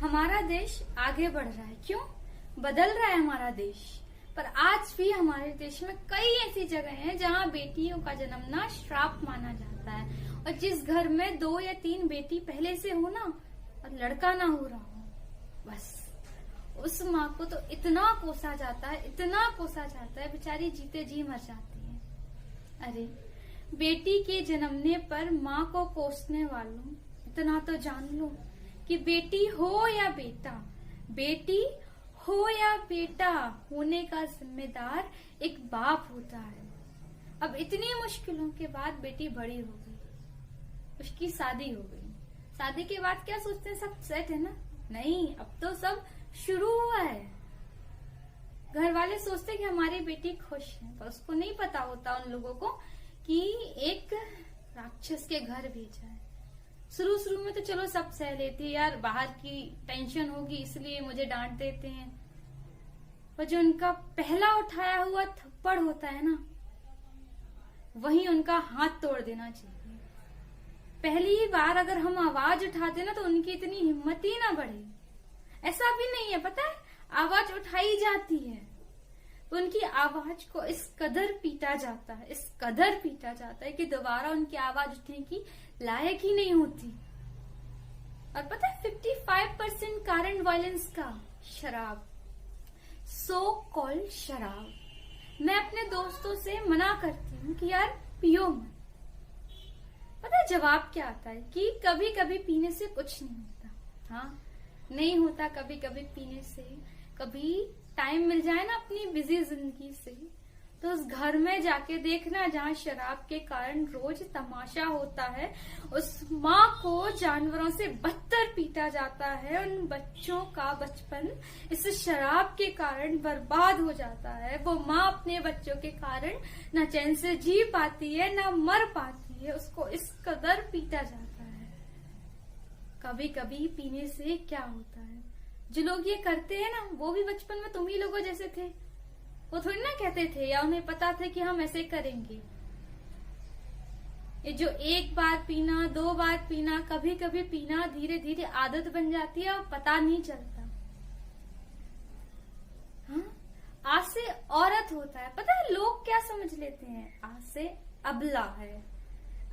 हमारा देश आगे बढ़ रहा है। क्यों बदल रहा है हमारा देश? पर आज भी हमारे देश में कई ऐसी जगह हैं जहां बेटियों का जन्मना श्राप माना जाता है। और जिस घर में 2 या 3 बेटी पहले से हो ना और लड़का ना हो रहा हो, बस उस माँ को तो इतना कोसा जाता है, इतना कोसा जाता है, बेचारी जीते जी मर जाती है। अरे बेटी के जन्मने पर माँ को कोसने वालों, इतना तो जान लो कि बेटी हो या बेटा, बेटी हो या बेटा, होने का जिम्मेदार एक बाप होता है। अब इतनी मुश्किलों के बाद बेटी बड़ी हो गई, उसकी शादी हो गई। शादी के बाद क्या सोचते हैं, सब सेट है ना? नहीं, अब तो सब शुरू हुआ है। घर वाले सोचते हैं कि हमारी बेटी खुश है, पर उसको नहीं पता होता उन लोगों को कि एक राक्षस के घर भेजा है। शुरू में तो चलो सब सह लेती है, यार बाहर की टेंशन होगी इसलिए मुझे डांट देते हैं, पर जो उनका पहला उठाया हुआ थप्पड़ होता है ना, वही उनका हाथ तोड़ देना चाहिए। पहली बार अगर हम आवाज उठाते ना तो उनकी इतनी हिम्मत ही ना बढ़े। ऐसा भी नहीं है, पता है, आवाज उठाई जाती है तो उनकी आवाज को इस कदर पीटा जाता है, इस कदर पीटा जाता है कि दोबारा उनकी आवाज उठने की लायक ही नहीं होती। और पता है 55% कारण वायलेंस का शराब, सो कॉल्ड शराब। मैं अपने दोस्तों से मना करती हूँ कि यार पियो मत। पता है जवाब क्या आता है कि कभी कभी पीने से कुछ नहीं होता। हाँ, नहीं होता कभी कभी पीने से। कभी टाइम मिल जाए ना अपनी बिजी जिंदगी से, तो उस घर में जाके देखना जहाँ शराब के कारण रोज तमाशा होता है। उस माँ को जानवरों से बदतर पीटा जाता है। उन बच्चों का बचपन इस शराब के कारण बर्बाद हो जाता है। वो माँ अपने बच्चों के कारण न चैन से जी पाती है, न मर पाती है। उसको इस कदर पीटा जाता है। कभी कभी पीने से क्या होता है, जो लोग ये करते हैं ना, वो भी बचपन में तुम ही लोगों जैसे थे। वो थोड़ी ना कहते थे या उन्हें पता था कि हम ऐसे करेंगे। ये जो एक बार पीना, 2 बार पीना, कभी कभी पीना धीरे धीरे आदत बन जाती है और पता नहीं चलता। हाँ, आज से औरत होता है, पता है लोग क्या समझ लेते हैं, आज से अबला है,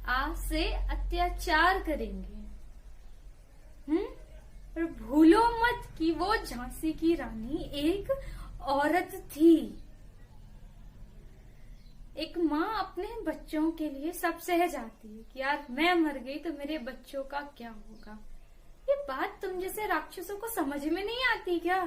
आज से अत्याचार करेंगे। पर भूलो मत कि वो झांसी की रानी एक औरत थी। एक माँ अपने बच्चों के लिए सब सह जाती है कि यार मैं मर गई तो मेरे बच्चों का क्या होगा। ये बात तुम जैसे राक्षसों को समझ में नहीं आती क्या?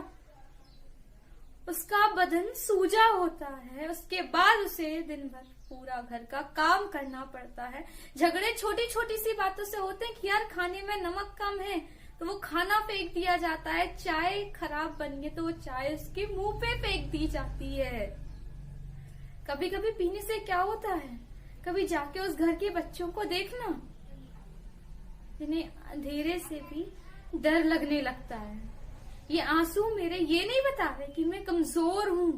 उसका बदन सूजा होता है, उसके बाद उसे दिन भर पूरा घर का काम करना पड़ता है। झगड़े छोटी छोटी सी बातों से होते हैं कि यार खाने में नमक कम है तो वो खाना फेंक दिया जाता है। चाय खराब बन गई तो वो चाय उसके मुंह पे फेंक दी जाती है। कभी कभी पीने से क्या होता है, कभी जाके उस घर के बच्चों को देखना जिन्हें अंधेरे से भी डर लगने लगता है। ये आंसू मेरे ये नहीं बता रहे कि मैं कमजोर हूं,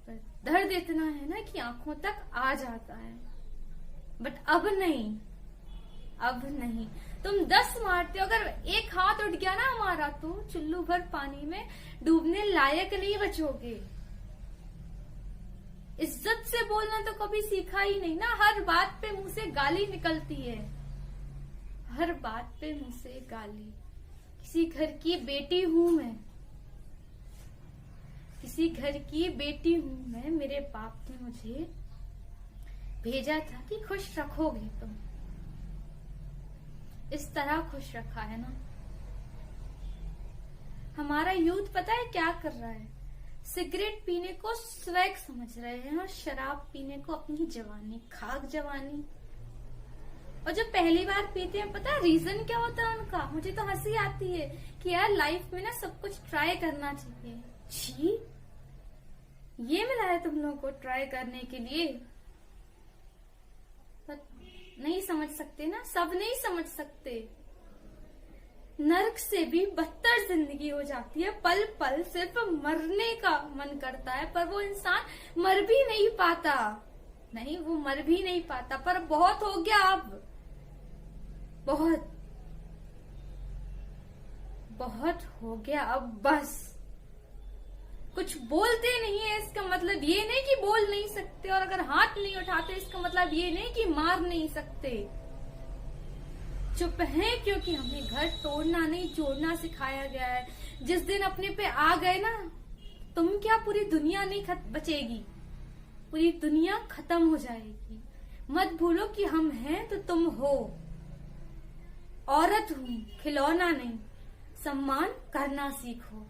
पर दर्द इतना है ना कि आंखों तक आ जाता है। बट अब नहीं, अब नहीं। तुम 10 मारते हो, अगर एक हाथ उठ गया ना हमारा तो चुल्लू भर पानी में डूबने लायक नहीं बचोगे। इज्जत से बोलना तो कभी सीखा ही नहीं ना। हर बात पे मुंह से गाली निकलती है, हर बात पे मुंह से गाली। किसी घर की बेटी हूं मैं, किसी घर की बेटी हूं मैं। मेरे बाप ने मुझे भेजा था कि खुश रखोगे तुम। इस तरह खुश रखा है ना। हमारा यूथ पता है क्या कर रहा है, सिगरेट पीने को स्वैग समझ रहे हैं और शराब पीने को अपनी जवानी, खाक जवानी। और जो पहली बार पीते हैं, पता है रीजन क्या होता है उनका? मुझे तो हंसी आती है कि यार लाइफ में ना सब कुछ ट्राई करना चाहिए। छी, ये मिला है तुम लोगों को ट्राई करने के लिए? पर नहीं समझ सकते ना, सब नहीं समझ सकते। नर्क से भी बदतर जिंदगी हो जाती है। पल पल सिर्फ मरने का मन करता है, पर वो इंसान मर भी नहीं पाता। नहीं, वो मर भी नहीं पाता। पर बहुत हो गया, अब बहुत बहुत हो गया, अब बस। कुछ बोलते नहीं है इसका मतलब ये नहीं कि बोल नहीं सकते, और अगर हाथ नहीं उठाते इसका मतलब ये नहीं कि मार नहीं सकते। चुप है क्योंकि हमें घर तोड़ना नहीं जोड़ना सिखाया गया है। जिस दिन अपने पे आ गए ना, तुम क्या पूरी दुनिया नहीं बचेगी, पूरी दुनिया खत्म हो जाएगी। मत भूलो कि हम हैं तो तुम हो। औरत हूं, खिलौना नहीं, सम्मान करना सीखो।